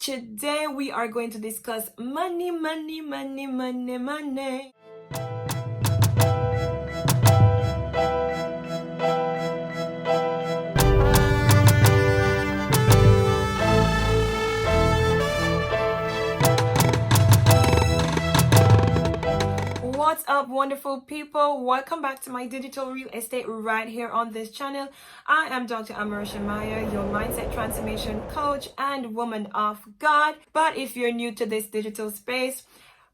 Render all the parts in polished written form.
today we are going to discuss money. What's up, wonderful people? Welcome back to my digital real estate right here on this channel. I am Dr. Amarisha Maya, your mindset transformation coach and woman of God. But if you're new to this digital space,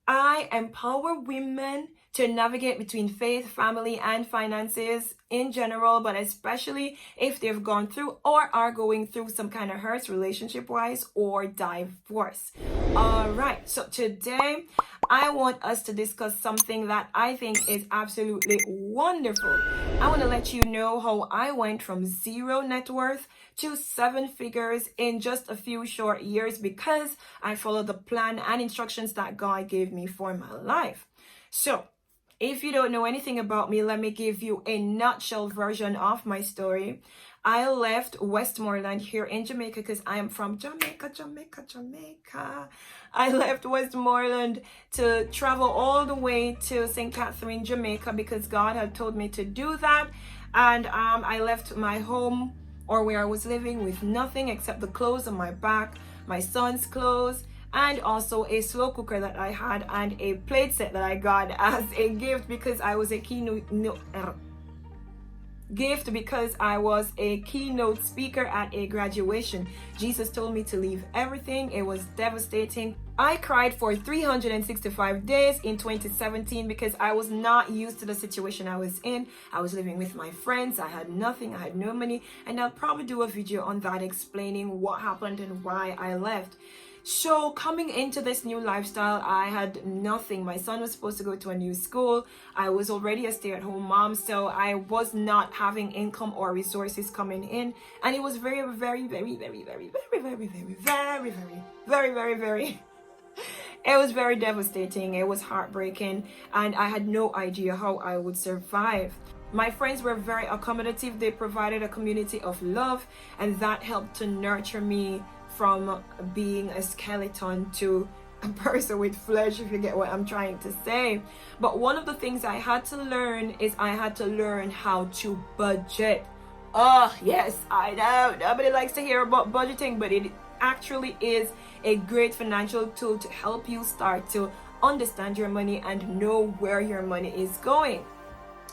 I empower women to navigate between faith, family, and finances in general, but especially if they've gone through or are going through some kind of hurts relationship-wise or divorce. All right, so today I want us to discuss something that I think is absolutely wonderful. I want to let you know how I went from zero net worth to 7 figures in just a few short years because I followed the plan and instructions that God gave me for my life. So if you don't know anything about me, let me give you a nutshell version of my story. I left Westmoreland here in Jamaica because I am from Jamaica. I left Westmoreland to travel all the way to St. Catherine, Jamaica because God had told me to do that. And I left my home or where I was living with nothing except the clothes on my back, my son's clothes, and also a slow cooker that I had and a plate set that I got as a gift because I was a keynote speaker at a graduation. Jesus told me to leave everything. It was devastating. I cried for 365 days in 2017 because I was not used to the situation I was in. I was living with my friends. I had nothing. I had no money. And I'll probably do a video on that explaining what happened and why I left. So coming into this new lifestyle, I had nothing. My son was supposed to go to a new school. I was already a stay-at-home mom, so I was not having income or resources coming in. And it was very it was very devastating. It was heartbreaking, and I had no idea how I would survive. My friends were very accommodative. They provided a community of love, and that helped to nurture me from being a skeleton to a person with flesh, if you get what I'm trying to say. But one of the things I had to learn is I had to learn how to budget. Oh, yes, I know. Nobody likes to hear about budgeting, but it actually is a great financial tool to help you start to understand your money and know where your money is going.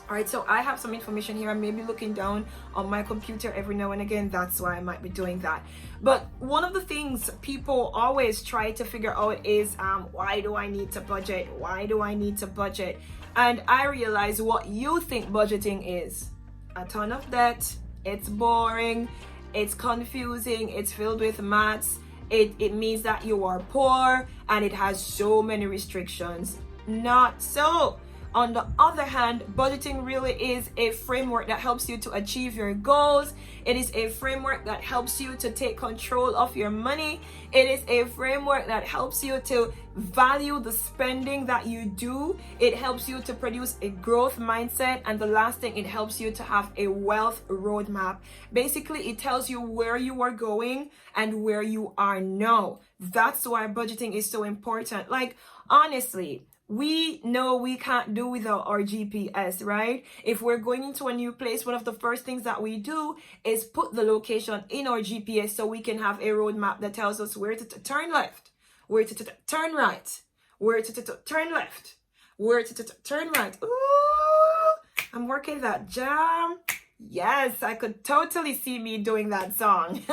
All right, so I have some information here. I may be looking down on my computer every now and again. That's why I might be doing that. But one of the things people always try to figure out is, why do I need to budget? Why do I need to budget? And I realize what you think budgeting is. A ton of debt. It's boring. It's confusing. It's filled with maths. It means that you are poor and it has so many restrictions. Not so. On the other hand, budgeting really is a framework that helps you to achieve your goals. It is a framework that helps you to take control of your money. It is a framework that helps you to value the spending that you do. It helps you to produce a growth mindset. And the last thing, it helps you to have a wealth roadmap. Basically, it tells you where you are going and where you are now. That's why budgeting is so important. Like, honestly, we know we can't do without our GPS, right? If we're going into a new place, one of the first things that we do is put the location in our GPS so we can have a roadmap that tells us where to turn left, where to turn right, where to turn left, where to turn right. Ooh, I'm working that jam. Yes, I could totally see me doing that song.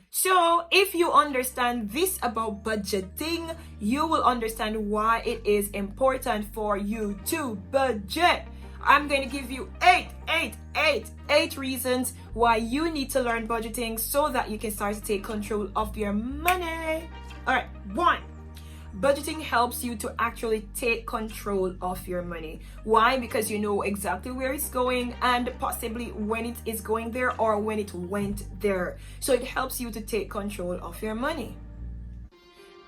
So if you understand this about budgeting, you will understand why it is important for you to budget. I'm going to give you eight reasons why you need to learn budgeting so that you can start to take control of your money. All right, 1. Budgeting helps you to actually take control of your money. Why? Because you know exactly where it's going and possibly when it is going there or when it went there. So it helps you to take control of your money.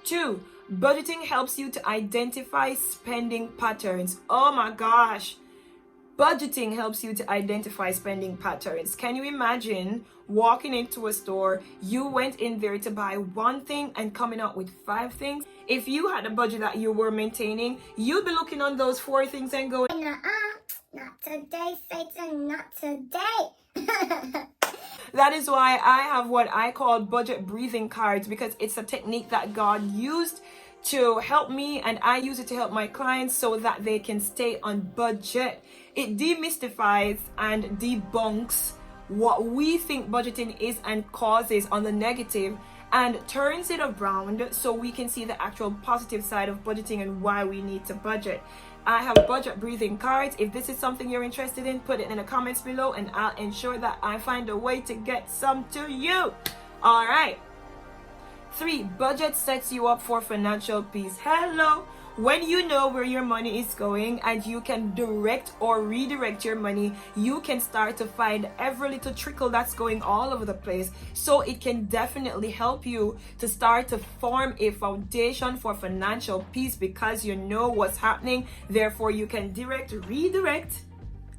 2, budgeting helps you to identify spending patterns. Oh my gosh. Budgeting helps you to identify spending patterns. Can you imagine walking into a store, you went in there to buy one thing and coming out with 5 things? If you had a budget that you were maintaining, you'd be looking on those 4 things and going, not today, Satan, not today. That is why I have what I call budget breathing cards, because it's a technique that God used to help me, and I use it to help my clients so that they can stay on budget. It demystifies and debunks what we think budgeting is and causes on the negative, and turns it around so we can see the actual positive side of budgeting and why we need to budget. I have budget breathing cards. If this is something you're interested in, put it in the comments below and I'll ensure that I find a way to get some to you. All right. 3, budget sets you up for financial peace. Hello. When you know where your money is going and you can direct or redirect your money, you can start to find every little trickle that's going all over the place. So it can definitely help you to start to form a foundation for financial peace, because you know what's happening. Therefore, you can direct, redirect,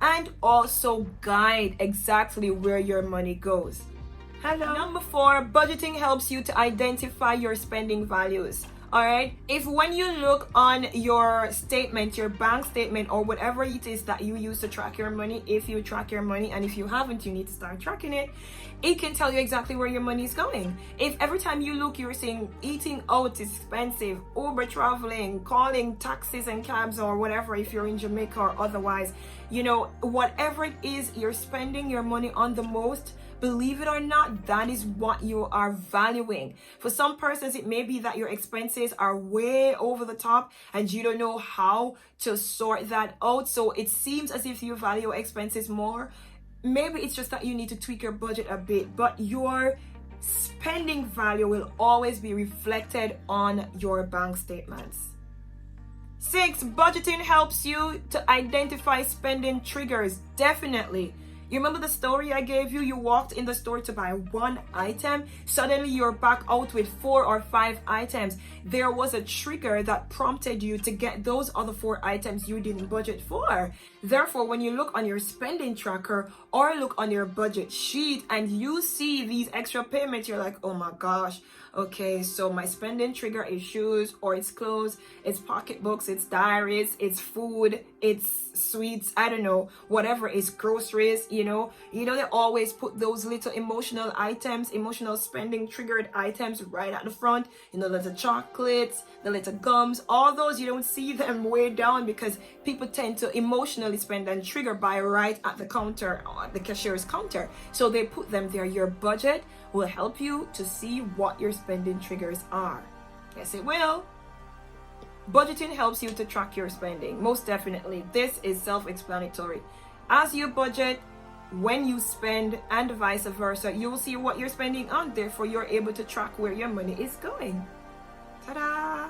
and also guide exactly where your money goes. Hello. Number 4, budgeting helps you to identify your spending values. All right. If when you look on your statement, your bank statement, or whatever it is that you use to track your money, if you track your money, and if you haven't, you need to start tracking it. It can tell you exactly where your money is going. If every time you look, you're saying eating out is expensive, Uber traveling, calling taxis and cabs or whatever, if you're in Jamaica or otherwise, you know, whatever it is you're spending your money on the most, believe it or not, that is what you are valuing. For some persons, it may be that your expenses are way over the top and you don't know how to sort that out. So it seems as if you value expenses more. Maybe it's just that you need to tweak your budget a bit, but your spending value will always be reflected on your bank statements. 6, budgeting helps you to identify spending triggers. Definitely. You remember the story I gave you? You walked in the store to buy 1 item. Suddenly you're back out with 4 or 5 items. There was a trigger that prompted you to get those other 4 items you didn't budget for. Therefore, when you look on your spending tracker or look on your budget sheet and you see these extra payments, you're like, oh my gosh. Okay, so my spending trigger is shoes, or it's clothes, it's pocketbooks, it's diaries, it's food, it's sweets, I don't know, whatever, it's groceries, you know, they always put those little emotional items, emotional spending triggered items right at the front, the little chocolates, the little gums, all those, you don't see them way down because people tend to emotionally spend and trigger by right at the counter, at the cashier's counter. So they put them there. Your budget will help you to see what your spending triggers are. Yes, it will. Budgeting helps you to track your spending. Most definitely. This is self-explanatory. As you budget, when you spend, and vice versa, you will see what you're spending on. Therefore, you're able to track where your money is going. Ta-da!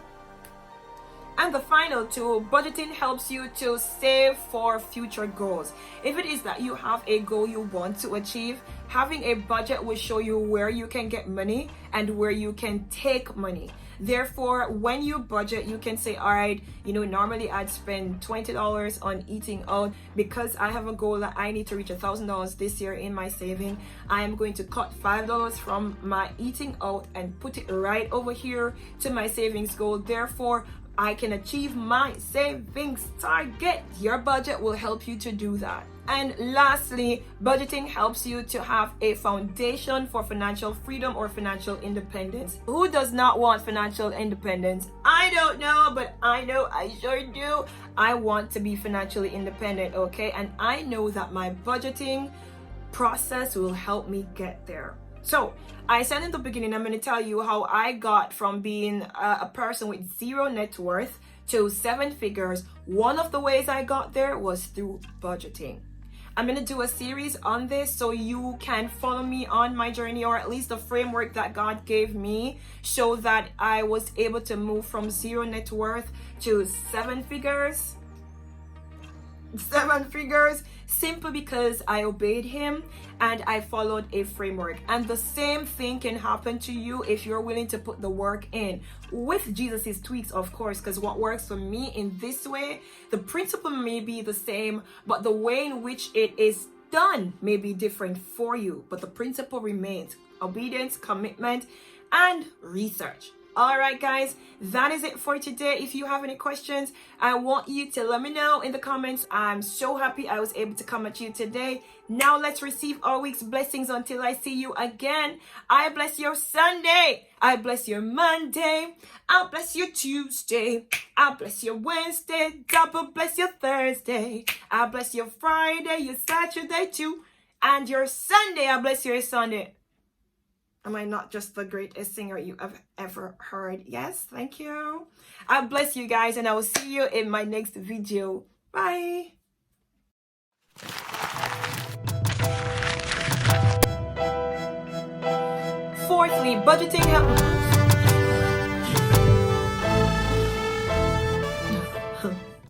And the final tool, budgeting helps you to save for future goals. If it is that you have a goal you want to achieve, having a budget will show you where you can get money and where you can take money. Therefore, when you budget, you can say, all right, normally I'd spend $20 on eating out. Because I have a goal that I need to reach $1,000 this year in my saving, I am going to cut $5 from my eating out and put it right over here to my savings goal. Therefore, I can achieve my savings target. Your budget will help you to do that. And lastly, budgeting helps you to have a foundation for financial freedom or financial independence. Who does not want financial independence? I don't know, but I know I sure do. I want to be financially independent, okay? And I know that my budgeting process will help me get there. So I said in the beginning, I'm going to tell you how I got from being a person with 0 net worth to 7 figures. One of the ways I got there was through budgeting. I'm going to do a series on this so you can follow me on my journey, or at least the framework that God gave me, so that I was able to move from 0 net worth to 7 figures. seven figures simply because I obeyed him and I followed a framework. And the same thing can happen to you if you're willing to put the work in, with Jesus's tweaks, of course, because what works for me in this way, the principle may be the same, but the way in which it is done may be different for you, but the principle remains: obedience, commitment, and research. All right, guys, that is it for today. If you have any questions, I want you to let me know in the comments. I'm so happy I was able to come at you today. Now let's receive our week's blessings until I see you again. I bless your Sunday. I bless your Monday. I bless your Tuesday. I bless your Wednesday. Double bless your Thursday. I bless your Friday, your Saturday too. And your Sunday, I bless your Sunday. Am I not just the greatest singer you have ever heard? Yes, thank you. I bless you guys, and I will see you in my next video. Bye. Fourthly, budgeting help.